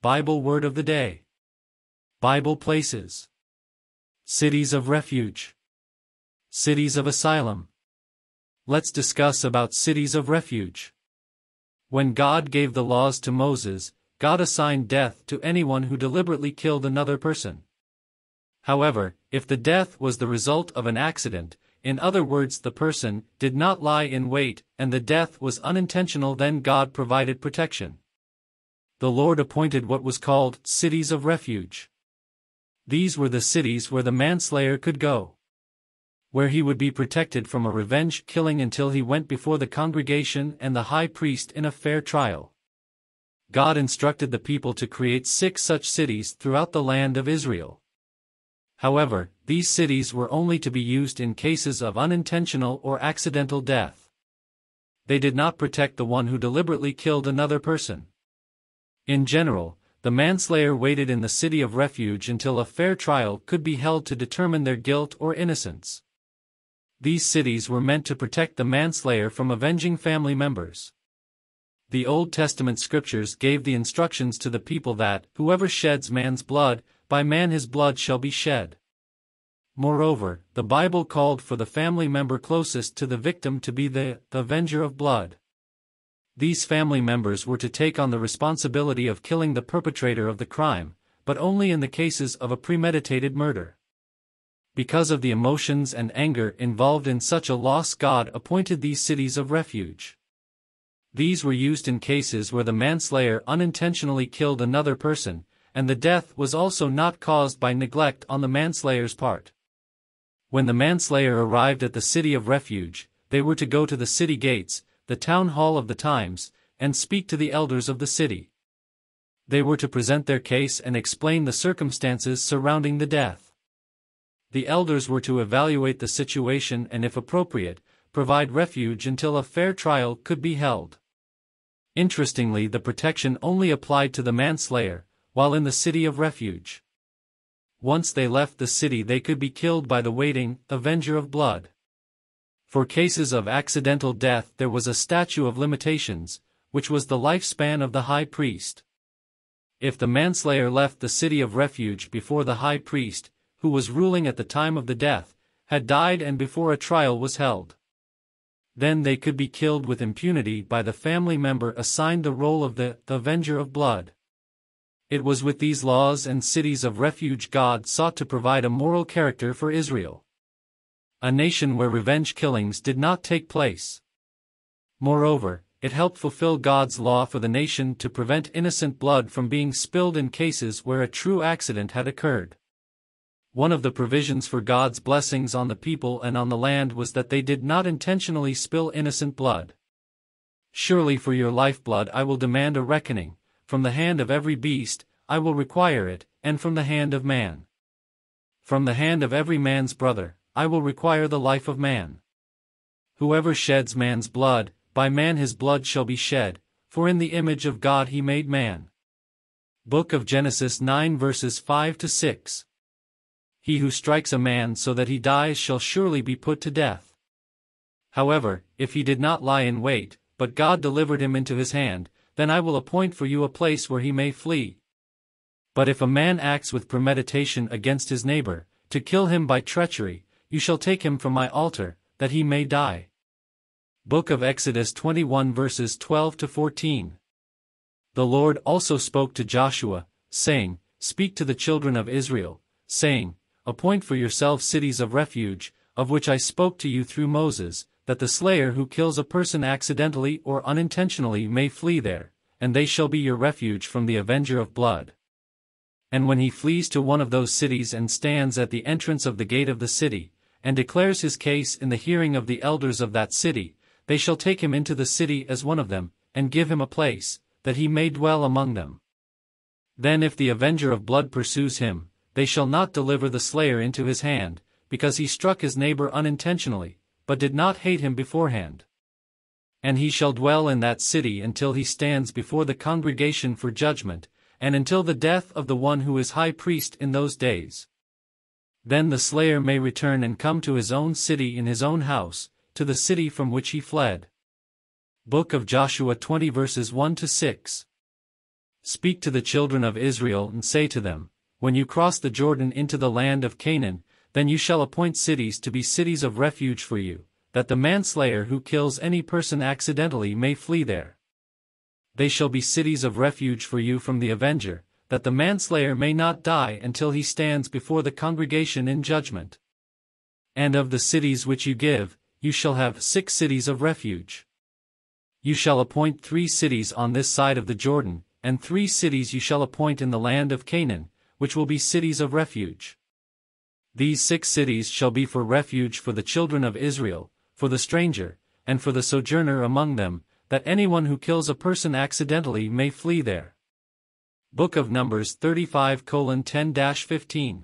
Bible Word of the Day. Bible Places. Cities of Refuge. Cities of Asylum. Let's discuss about cities of refuge. When God gave the laws to Moses, God assigned death to anyone who deliberately killed another person. However, if the death was the result of an accident, in other words the person did not lie in wait and the death was unintentional, then God provided protection. The Lord appointed what was called cities of refuge. These were the cities where the manslayer could go, where he would be protected from a revenge killing until he went before the congregation and the high priest in a fair trial. God instructed the people to create 6 such cities throughout the land of Israel. However, these cities were only to be used in cases of unintentional or accidental death. They did not protect the one who deliberately killed another person. In general, the manslayer waited in the city of refuge until a fair trial could be held to determine their guilt or innocence. These cities were meant to protect the manslayer from avenging family members. The Old Testament scriptures gave the instructions to the people that, whoever sheds man's blood, by man his blood shall be shed. Moreover, the Bible called for the family member closest to the victim to be the avenger of blood. These family members were to take on the responsibility of killing the perpetrator of the crime, but only in the cases of a premeditated murder. Because of the emotions and anger involved in such a loss, God appointed these cities of refuge. These were used in cases where the manslayer unintentionally killed another person, and the death was also not caused by neglect on the manslayer's part. When the manslayer arrived at the city of refuge, they were to go to the city gates, the town hall of the times, and speak to the elders of the city. They were to present their case and explain the circumstances surrounding the death. The elders were to evaluate the situation and, if appropriate, provide refuge until a fair trial could be held. Interestingly, the protection only applied to the manslayer, while in the city of refuge. Once they left the city, they could be killed by the waiting avenger of blood. For cases of accidental death there was a statute of limitations, which was the lifespan of the high priest. If the manslayer left the city of refuge before the high priest, who was ruling at the time of the death, had died and before a trial was held, then they could be killed with impunity by the family member assigned the role of the avenger of blood. It was with these laws and cities of refuge God sought to provide a moral character for Israel, a nation where revenge killings did not take place. Moreover, it helped fulfill God's law for the nation to prevent innocent blood from being spilled in cases where a true accident had occurred. One of the provisions for God's blessings on the people and on the land was that they did not intentionally spill innocent blood. Surely for your lifeblood I will demand a reckoning, from the hand of every beast I will require it, and from the hand of man. From the hand of every man's brother I will require the life of man. Whoever sheds man's blood, by man his blood shall be shed, for in the image of God he made man. Book of Genesis 9 verses 5-6. He who strikes a man so that he dies shall surely be put to death. However, if he did not lie in wait, but God delivered him into his hand, then I will appoint for you a place where he may flee. But if a man acts with premeditation against his neighbor, to kill him by treachery, you shall take him from my altar, that he may die. Book of Exodus 21 verses 12-14. The Lord also spoke to Joshua, saying, Speak to the children of Israel, saying, Appoint for yourselves cities of refuge, of which I spoke to you through Moses, that the slayer who kills a person accidentally or unintentionally may flee there, and they shall be your refuge from the avenger of blood. And when he flees to one of those cities and stands at the entrance of the gate of the city, and declares his case in the hearing of the elders of that city, they shall take him into the city as one of them, and give him a place, that he may dwell among them. Then if the avenger of blood pursues him, they shall not deliver the slayer into his hand, because he struck his neighbor unintentionally, but did not hate him beforehand. And he shall dwell in that city until he stands before the congregation for judgment, and until the death of the one who is high priest in those days. Then the slayer may return and come to his own city in his own house, to the city from which he fled. Book of Joshua 20 verses 1-6. Speak to the children of Israel and say to them, when you cross the Jordan into the land of Canaan, then you shall appoint cities to be cities of refuge for you, that the manslayer who kills any person accidentally may flee there. They shall be cities of refuge for you from the avenger, that the manslayer may not die until he stands before the congregation in judgment. And of the cities which you give, you shall have 6 cities of refuge. You shall appoint 3 cities on this side of the Jordan, and 3 cities you shall appoint in the land of Canaan, which will be cities of refuge. These 6 cities shall be for refuge for the children of Israel, for the stranger, and for the sojourner among them, that anyone who kills a person accidentally may flee there. Book of Numbers 35:10-15